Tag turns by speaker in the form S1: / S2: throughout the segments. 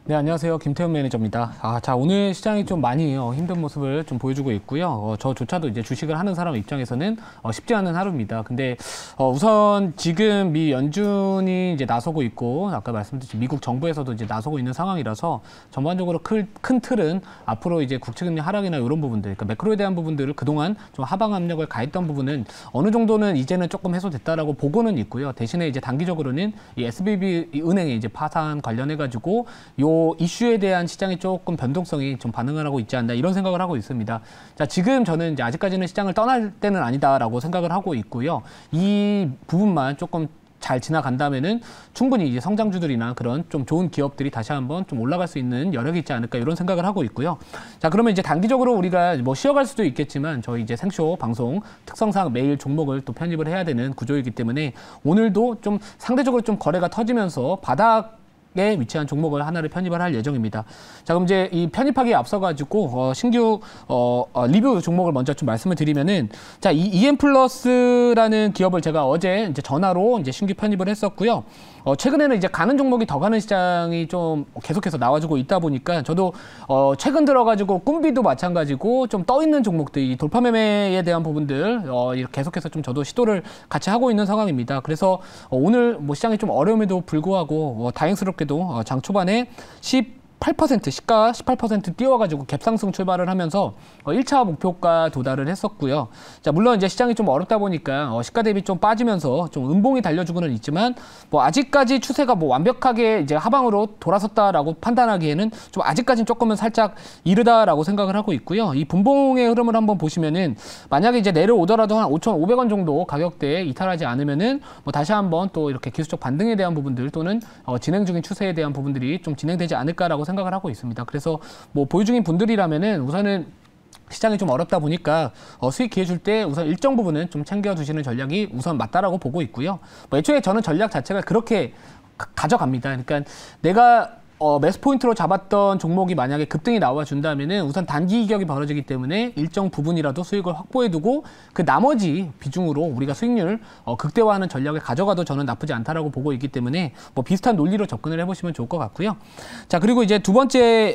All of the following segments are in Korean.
S1: 네, 안녕하세요. 김태형 매니저입니다. 자, 오늘 시장이 좀 많이 힘든 모습을 좀 보여주고 있고요. 저조차도 이제 주식을 하는 사람 입장에서는 쉽지 않은 하루입니다. 근데 우선 지금 미 연준이 이제 나서고 있고, 아까 말씀드린 미국 정부에서도 이제 나서고 있는 상황이라서 전반적으로 큰 틀은 앞으로 이제 국채금리 하락이나 이런 부분들, 그러니까 매크로에 대한 부분들을 그동안 좀 하방 압력을 가했던 부분은 어느 정도는 이제는 조금 해소됐다라고 보고는 있고요. 대신에 이제 단기적으로는 이 SVB 은행의 이제 파산 관련해가지고 요 이슈에 대한 시장이 조금 변동성이 좀 반응을 하고 있지 않나 이런 생각을 하고 있습니다. 자, 지금 저는 이제 아직까지는 시장을 떠날 때는 아니다라고 생각을 하고 있고요. 이 부분만 조금 잘 지나간다면은 충분히 이제 성장주들이나 그런 좀 좋은 기업들이 다시 한번 좀 올라갈 수 있는 여력이 있지 않을까 이런 생각을 하고 있고요. 자, 그러면 이제 단기적으로 우리가 뭐 쉬어갈 수도 있겠지만 저희 이제 생쇼 방송 특성상 매일 종목을 또 편입을 해야 되는 구조이기 때문에 오늘도 좀 상대적으로 좀 거래가 터지면서 바닥 에 위치한 종목을 하나를 편입을 할 예정입니다. 자, 그럼 이제 이 편입하기에 앞서가지고 신규 리뷰 종목을 먼저 좀 말씀을 드리면은 자, 이 EM플러스라는 기업을 제가 어제 이제 전화로 이제 신규 편입을 했었고요. 최근에는 이제 가는 종목이 더 가는 시장이 좀 계속해서 나와주고 있다 보니까 저도 최근 들어가지고 꿈비도 마찬가지고 좀 떠 있는 종목들, 이 돌파 매매에 대한 부분들 계속해서 좀 저도 시도를 같이 하고 있는 상황입니다. 그래서 오늘 뭐 시장이 좀 어려움에도 불구하고 다행스럽게도 장 초반에 18% 시가 18% 띄워가지고 갭상승 출발을 하면서 1차 목표가 도달을 했었고요. 자, 물론 이제 시장이 좀 어렵다 보니까 시가 대비 좀 빠지면서 좀 음봉이 달려주고는 있지만 뭐 아직까지 추세가 뭐 완벽하게 이제 하방으로 돌아섰다라고 판단하기에는 좀 아직까지는 조금은 살짝 이르다라고 생각을 하고 있고요. 이 분봉의 흐름을 한번 보시면은 만약에 이제 내려오더라도 한 5,500원 정도 가격대에 이탈하지 않으면은 뭐 다시 한번 또 이렇게 기술적 반등에 대한 부분들 또는 진행 중인 추세에 대한 부분들이 좀 진행되지 않을까라고 생각을 하고 있습니다. 그래서 뭐 보유 중인 분들이라면은 우선은 시장이 좀 어렵다 보니까 수익 기회 줄 때 우선 일정 부분은 좀 챙겨두시는 전략이 우선 맞다라고 보고 있고요. 뭐 애초에 저는 전략 자체가 그렇게 가져갑니다. 그러니까 내가 매수 포인트로 잡았던 종목이 만약에 급등이 나와준다면은 우선 단기 이격이 벌어지기 때문에 일정 부분이라도 수익을 확보해두고 그 나머지 비중으로 우리가 수익률 극대화하는 전략을 가져가도 저는 나쁘지 않다라고 보고 있기 때문에 뭐 비슷한 논리로 접근을 해보시면 좋을 것 같고요. 자, 그리고 이제 두 번째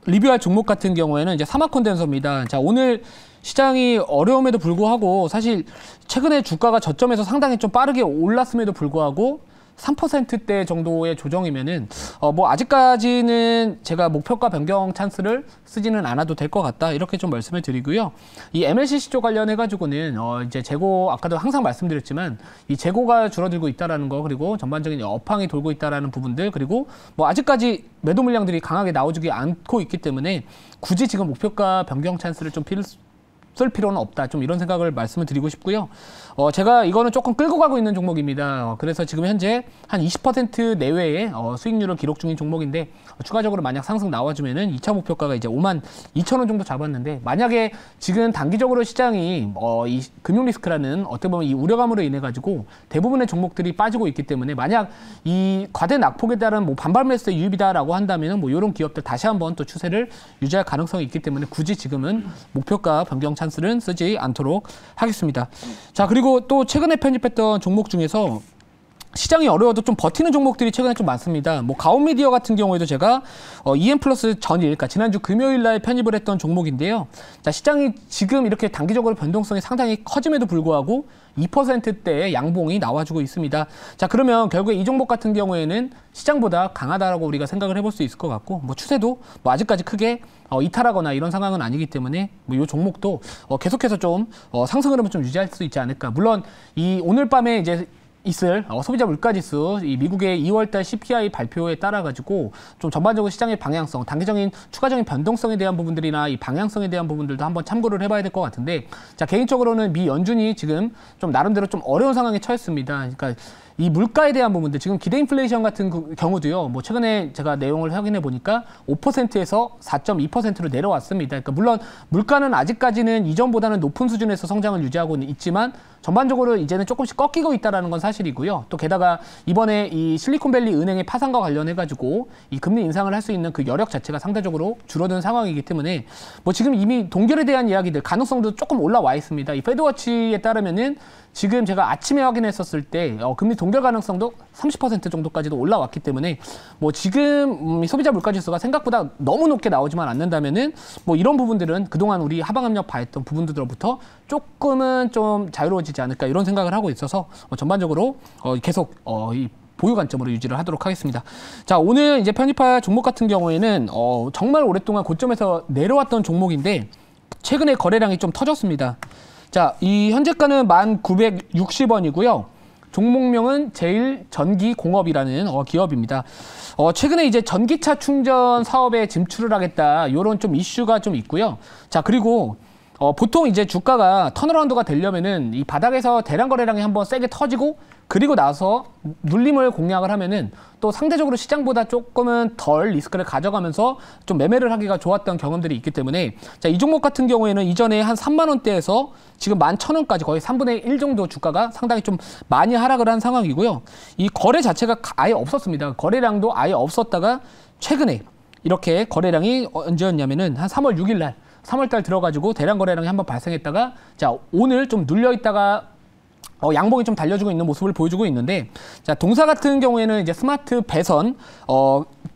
S1: 리뷰할 종목 같은 경우에는 이제 사막 콘덴서입니다. 자, 오늘 시장이 어려움에도 불구하고 사실 최근에 주가가 저점에서 상당히 좀 빠르게 올랐음에도 불구하고 3%대 정도의 조정이면은 뭐 아직까지는 제가 목표가 변경 찬스를 쓰지는 않아도 될 것 같다 이렇게 좀 말씀을 드리고요. 이 MLCC 쪽 관련해 가지고는 이제 재고 아까도 항상 말씀드렸지만 이 재고가 줄어들고 있다라는 거 그리고 전반적인 업황이 돌고 있다라는 부분들 그리고 뭐 아직까지 매도 물량들이 강하게 나오지 않고 있기 때문에 굳이 지금 목표가 변경 찬스를 좀 쓸 필요는 없다. 좀 이런 생각을 말씀을 드리고 싶고요. 제가 이거는 조금 끌고 가고 있는 종목입니다. 그래서 지금 현재 한 20% 내외의 수익률을 기록 중인 종목인데 추가적으로 만약 상승 나와주면은 2차 목표가가 이제 52,000원 정도 잡았는데 만약에 지금 단기적으로 시장이 이 금융 리스크라는 어떻게 보면 이 우려감으로 인해 가지고 대부분의 종목들이 빠지고 있기 때문에 만약 이 과대 낙폭에 따른 뭐 반발 매수의 유입이다라고 한다면은 뭐 이런 기업들 다시 한번 또 추세를 유지할 가능성이 있기 때문에 굳이 지금은 목표가 변경 찬스는 쓰지 않도록 하겠습니다. 자, 그리고 또 최근에 편입했던 종목 중에서 시장이 어려워도 좀 버티는 종목들이 최근에 좀 많습니다. 뭐 가온미디어 같은 경우에도 제가 EM플러스 전일, 그러니까 지난주 금요일 날 편입을 했던 종목인데요. 자, 시장이 지금 이렇게 단기적으로 변동성이 상당히 커짐에도 불구하고 2%대의 양봉이 나와주고 있습니다. 자, 그러면 결국에 이 종목 같은 경우에는 시장보다 강하다라고 우리가 생각을 해볼 수 있을 것 같고, 뭐 추세도 뭐 아직까지 크게 이탈하거나 이런 상황은 아니기 때문에 뭐 이 종목도 계속해서 좀 상승 흐름을 좀 유지할 수 있지 않을까. 물론 이 오늘 밤에 이제 있을 소비자 물가지수, 이 미국의 2월달 CPI 발표에 따라 가지고 좀 전반적으로 시장의 방향성, 단기적인 추가적인 변동성에 대한 부분들이나 이 방향성에 대한 부분들도 한번 참고를 해봐야 될 것 같은데, 자, 개인적으로는 미 연준이 지금 좀 나름대로 좀 어려운 상황에 처했습니다. 그러니까 이 물가에 대한 부분들, 지금 기대 인플레이션 같은 경우도요, 뭐 최근에 제가 내용을 확인해 보니까 5%에서 4.2%로 내려왔습니다. 그러니까 물론 물가는 아직까지는 이전보다는 높은 수준에서 성장을 유지하고 있지만 전반적으로 이제는 조금씩 꺾이고 있다는 건 사실이고요. 또 게다가 이번에 이 실리콘밸리 은행의 파산과 관련해가지고 이 금리 인상을 할 수 있는 그 여력 자체가 상대적으로 줄어든 상황이기 때문에 뭐 지금 이미 동결에 대한 이야기들 가능성도 조금 올라와 있습니다. 이 페드워치에 따르면은 지금 제가 아침에 확인했었을 때 금리 동결 가능성도 30% 정도까지도 올라왔기 때문에 뭐 지금 소비자 물가지수가 생각보다 너무 높게 나오지만 않는다면은 뭐 이런 부분들은 그동안 우리 하방압력 봐했던 부분들로부터 조금은 좀 자유로워지지 않을까 이런 생각을 하고 있어서 전반적으로 계속 이 보유 관점으로 유지를 하도록 하겠습니다. 자, 오늘 이제 편입할 종목 같은 경우에는 정말 오랫동안 고점에서 내려왔던 종목인데 최근에 거래량이 좀 터졌습니다. 자, 이 현재가는 1,960원이고요. 종목명은 제일전기공업이라는 기업입니다. 최근에 이제 전기차 충전 사업에 진출을 하겠다 이런 좀 이슈가 좀 있고요. 자, 그리고 보통 이제 주가가 턴어라운드가 되려면은 이 바닥에서 대량 거래량이 한번 세게 터지고 그리고 나서 눌림을 공략을 하면은 또 상대적으로 시장보다 조금은 덜 리스크를 가져가면서 좀 매매를 하기가 좋았던 경험들이 있기 때문에 자, 이 종목 같은 경우에는 이전에 한 3만 원대에서 지금 11,000원까지 거의 3분의 1 정도 주가가 상당히 좀 많이 하락을 한 상황이고요. 이 거래 자체가 아예 없었습니다. 거래량도 아예 없었다가 최근에 이렇게 거래량이 언제였냐면은 한 3월 6일 날 3월달 들어가지고 대량 거래량이 한번 발생했다가 자, 오늘 좀 눌려 있다가 양봉이 좀 달려주고 있는 모습을 보여주고 있는데 자, 동사 같은 경우에는 이제 스마트 배선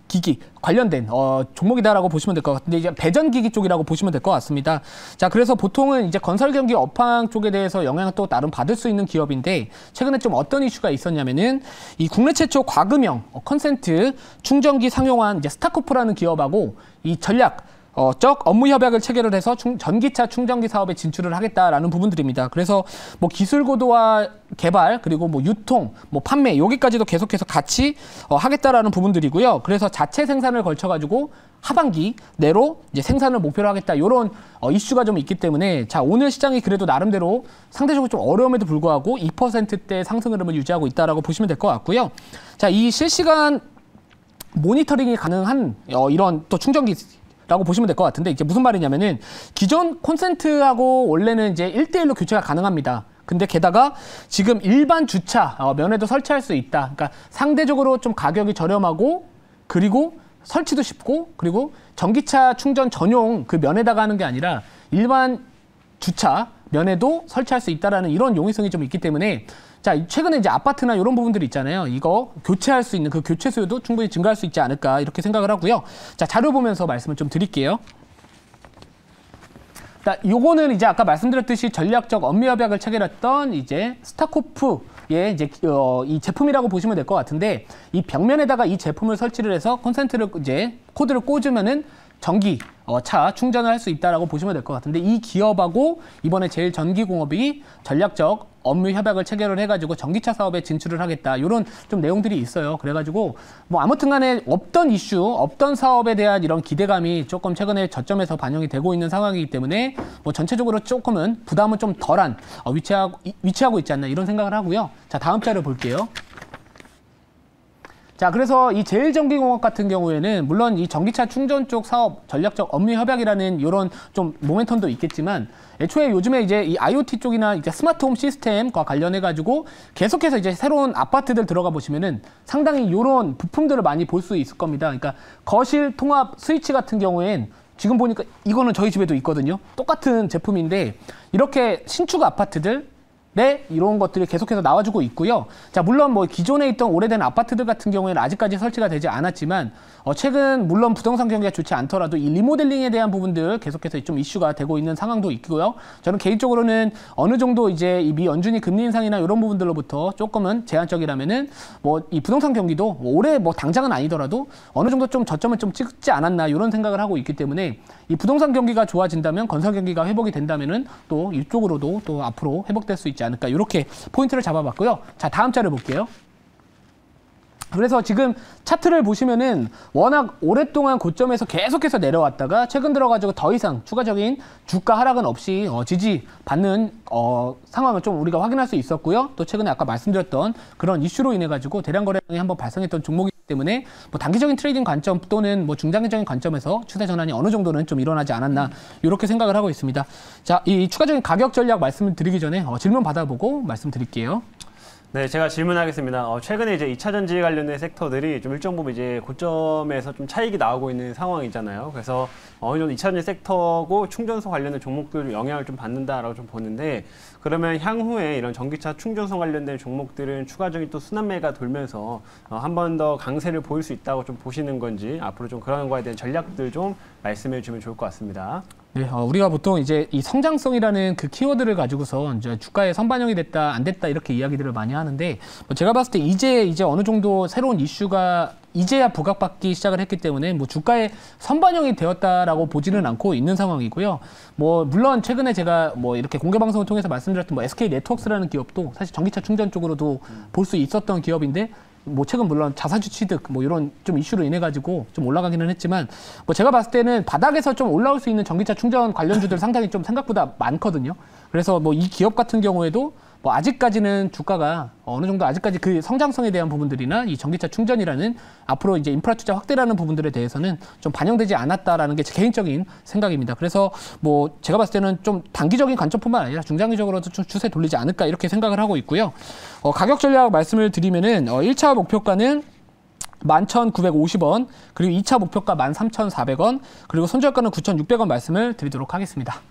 S1: 기기 관련된 종목이다라고 보시면 될 것 같은데 이제 배전기기 쪽이라고 보시면 될 것 같습니다. 자, 그래서 보통은 이제 건설 경기 업황 쪽에 대해서 영향을 또 나름 받을 수 있는 기업인데 최근에 좀 어떤 이슈가 있었냐면은 이 국내 최초 과금형 컨센트 충전기 상용한 이제 스타코프라는 기업하고 이 전략적 업무 협약을 체결을 해서 전기차 충전기 사업에 진출을 하겠다라는 부분들입니다. 그래서 뭐 기술 고도화 개발 그리고 뭐 유통, 뭐 판매 여기까지도 계속해서 같이 하겠다라는 부분들이고요. 그래서 자체 생산을 걸쳐가지고 하반기 내로 이제 생산을 목표로 하겠다 이런 이슈가 좀 있기 때문에 자, 오늘 시장이 그래도 나름대로 상대적으로 좀 어려움에도 불구하고 2%대 상승 흐름을 유지하고 있다라고 보시면 될 것 같고요. 자, 이 실시간 모니터링이 가능한 이런 또 충전기 라고 보시면 될 것 같은데 이제 무슨 말이냐면은 기존 콘센트하고 원래는 이제 1대1로 교체가 가능합니다. 근데 게다가 지금 일반 주차 면에도 설치할 수 있다. 그러니까 상대적으로 좀 가격이 저렴하고 그리고 설치도 쉽고 그리고 전기차 충전 전용 그 면에다가 하는 게 아니라 일반 주차 면에도 설치할 수 있다라는 이런 용이성이 좀 있기 때문에 자, 최근에 이제 아파트나 이런 부분들이 있잖아요. 이거 교체할 수 있는 그 교체 수요도 충분히 증가할 수 있지 않을까 이렇게 생각을 하고요. 자, 자료 보면서 말씀을 좀 드릴게요. 자, 요거는 이제 아까 말씀드렸듯이 전략적 업무 협약을 체결했던 이제 스타코프의 이제 이 제품이라고 보시면 될 것 같은데 이 벽면에다가 이 제품을 설치를 해서 콘센트를 이제 코드를 꽂으면은 전기 차 충전을 할 수 있다라고 보시면 될 것 같은데 이 기업하고 이번에 제일전기공업이 전략적 업무 협약을 체결을 해가지고 전기차 사업에 진출을 하겠다 이런 좀 내용들이 있어요. 그래가지고 뭐 아무튼간에 없던 이슈, 없던 사업에 대한 이런 기대감이 조금 최근에 저점에서 반영이 되고 있는 상황이기 때문에 뭐 전체적으로 조금은 부담은 좀 덜한 위치하고 있지 않나 이런 생각을 하고요. 자, 다음 자료 볼게요. 자, 그래서 이 제일전기공업 같은 경우에는 물론 이 전기차 충전 쪽 사업 전략적 업무 협약이라는 이런 좀 모멘텀도 있겠지만 애초에 요즘에 이제 이 IoT 쪽이나 이제 스마트홈 시스템과 관련해 가지고 계속해서 이제 새로운 아파트들 들어가 보시면은 상당히 이런 부품들을 많이 볼 수 있을 겁니다. 그러니까 거실 통합 스위치 같은 경우엔 지금 보니까 이거는 저희 집에도 있거든요. 똑같은 제품인데 이렇게 신축 아파트들 네, 이런 것들이 계속해서 나와주고 있고요. 자, 물론 뭐 기존에 있던 오래된 아파트들 같은 경우에는 아직까지 설치가 되지 않았지만 최근 물론 부동산 경기가 좋지 않더라도 이 리모델링에 대한 부분들 계속해서 좀 이슈가 되고 있는 상황도 있고요. 저는 개인적으로는 어느 정도 이제 이 미 연준이 금리 인상이나 이런 부분들로부터 조금은 제한적이라면은 뭐 이 부동산 경기도 올해 뭐 당장은 아니더라도 어느 정도 좀 저점을 좀 찍지 않았나 이런 생각을 하고 있기 때문에 이 부동산 경기가 좋아진다면 건설 경기가 회복이 된다면은 또 이쪽으로도 또 앞으로 회복될 수 있지 않을까 이렇게 포인트를 잡아봤고요. 자, 다음 자료 볼게요. 그래서 지금 차트를 보시면은 워낙 오랫동안 고점에서 계속해서 내려왔다가 최근 들어가지고 더 이상 추가적인 주가 하락은 없이 지지받는 상황을 좀 우리가 확인할 수 있었고요. 또 최근에 아까 말씀드렸던 그런 이슈로 인해 가지고 대량 거래량이 한번 발생했던 종목이기 때문에 뭐 단기적인 트레이딩 관점 또는 뭐 중장기적인 관점에서 추세 전환이 어느 정도는 좀 일어나지 않았나 이렇게 생각을 하고 있습니다. 자, 이 추가적인 가격 전략 말씀을 드리기 전에 질문 받아보고 말씀드릴게요.
S2: 네, 제가 질문하겠습니다. 최근에 이제 2차 전지 관련된 섹터들이 좀 일정 부분 이제 고점에서 좀 차익이 나오고 있는 상황이잖아요. 그래서 어느 정도 2차 전지 섹터고 충전소 관련된 종목들 영향을 좀 받는다라고 좀 보는데, 그러면 향후에 이런 전기차 충전소 관련된 종목들은 추가적인 또 순환매가 돌면서 한 번 더 강세를 보일 수 있다고 좀 보시는 건지, 앞으로 좀 그런 거에 대한 전략들 좀 말씀해 주면 좋을 것 같습니다.
S1: 네, 우리가 보통 이제 이 성장성이라는 그 키워드를 가지고서 이제 주가에 선반영이 됐다, 안 됐다 이렇게 이야기들을 많이 하는데, 뭐 제가 봤을 때 이제 어느 정도 새로운 이슈가 이제야 부각받기 시작을 했기 때문에 뭐 주가에 선반영이 되었다라고 보지는 않고 있는 상황이고요. 뭐 물론 최근에 제가 뭐 이렇게 공개 방송을 통해서 말씀드렸던 뭐 SK 네트워크스라는 기업도 사실 전기차 충전 쪽으로도 볼 수 있었던 기업인데, 뭐 최근 물론 자사주 취득 뭐 이런 좀 이슈로 인해 가지고 좀 올라가기는 했지만, 뭐 제가 봤을 때는 바닥에서 좀 올라올 수 있는 전기차 충전 관련주들 상당히 좀 생각보다 많거든요. 그래서 뭐 이 기업 같은 경우에도 뭐 아직까지는 주가가 어느 정도 아직까지 그 성장성에 대한 부분들이나 이 전기차 충전이라는 앞으로 이제 인프라 투자 확대라는 부분들에 대해서는 좀 반영되지 않았다라는 게 제 개인적인 생각입니다. 그래서 뭐 제가 봤을 때는 좀 단기적인 관점뿐만 아니라 중장기적으로도 좀 추세 돌리지 않을까 이렇게 생각을 하고 있고요. 가격 전략 말씀을 드리면은 1차 목표가는 11,950원, 그리고 2차 목표가 13,400원, 그리고 손절가는 9,600원 말씀을 드리도록 하겠습니다.